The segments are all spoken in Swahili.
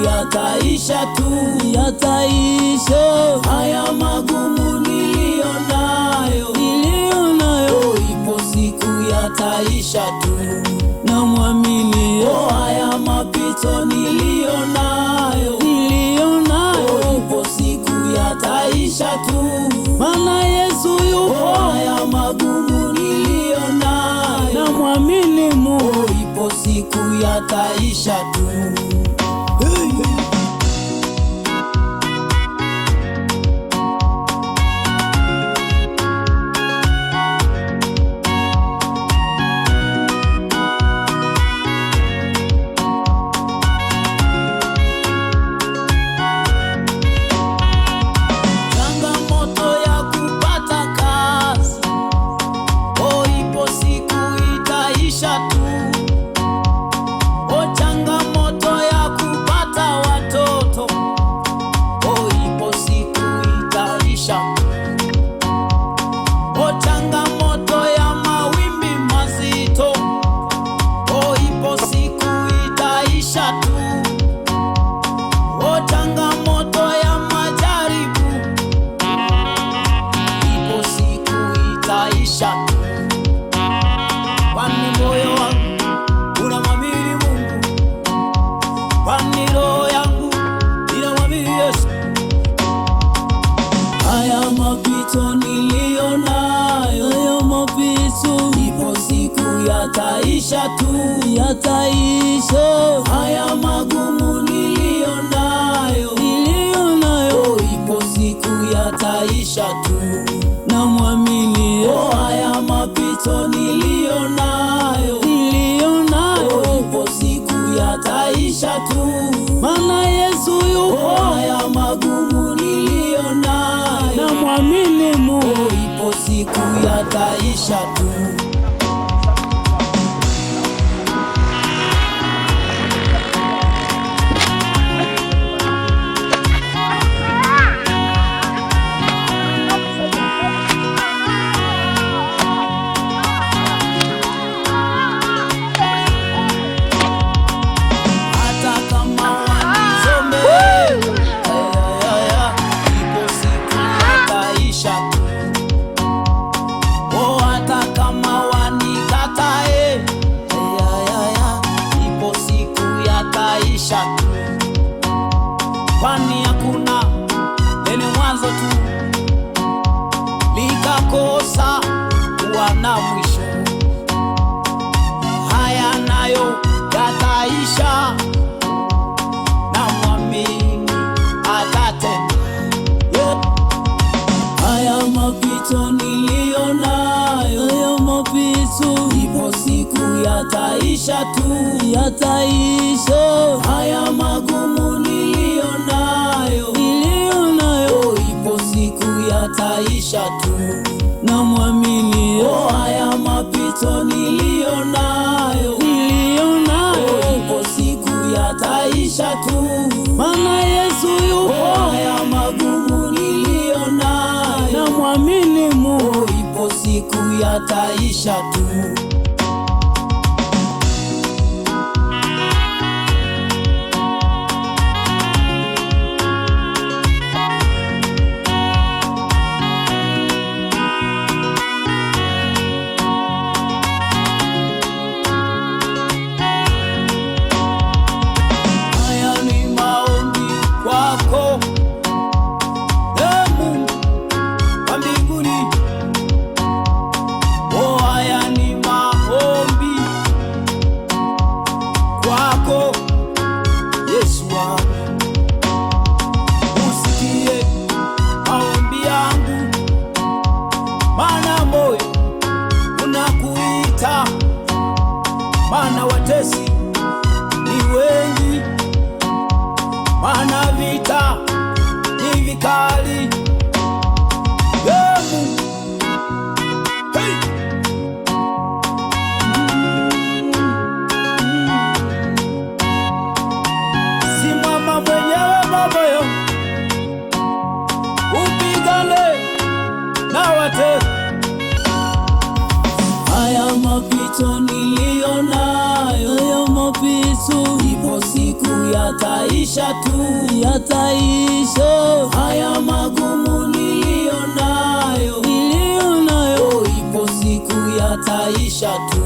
yataisha tu, yataisha. Haya magumu nilionayo, ipo siku yataisha tu, namwamini. Haya mapito nilionayo, ipo siku yataisha tu, maana Yesu yupo. Haya magumu nilionayo, namwamini Mungu, ipo siku yataisha tu. Kwani moyo wangu unamwamini Mungu, kwani roho yangu inamwamini Yesu. Haya mapito nilionayo, ipo siku yataisha tu, yataisha. Haya magumu nilionayo, ipo siku yataisha tu, namwamini. Haya mapito nilionayo, ipo siku yataisha tu, maana Yesu yupo. Haya magumu nilionayo, namwamini Mungu, ipo siku yataisha tu. Kwani hakuna lenye mwanzo tu likakosa kuwa na mwisho. Haya nayo yataisha, namwamini atatenda. Haya mapito nilionayo, ipo siku yataisha tu, yataisha. Haya magumu nilionayo, ipo siku yataisha tu, namwamini. Haya mapito nilionayo, ipo siku yataisha tu, maana Yesu yupo. Haya magumu nilionayo, namwamini Mungu, ipo siku yataisha tu. Usikie maombi yangu, maana moyo unakuita, maana watesi ni wengi, maana vita ni vikali. Simama mwenyewe moyo, upigane na watesi. Haya mapito nilionayo, ipo siku ya yataisha tu, yataisha. Haya magumu nilionayo, ipo siku yataisha tu,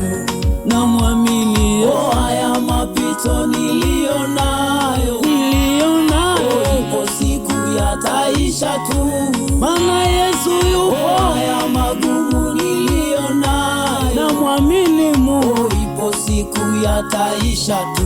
namwamini. Haya mapito nilionayo, ipo siku yataisha tu, maana Yesu yupo. Haya magumu nilionayo, namwamini Mungu, ipo siku yataisha tu.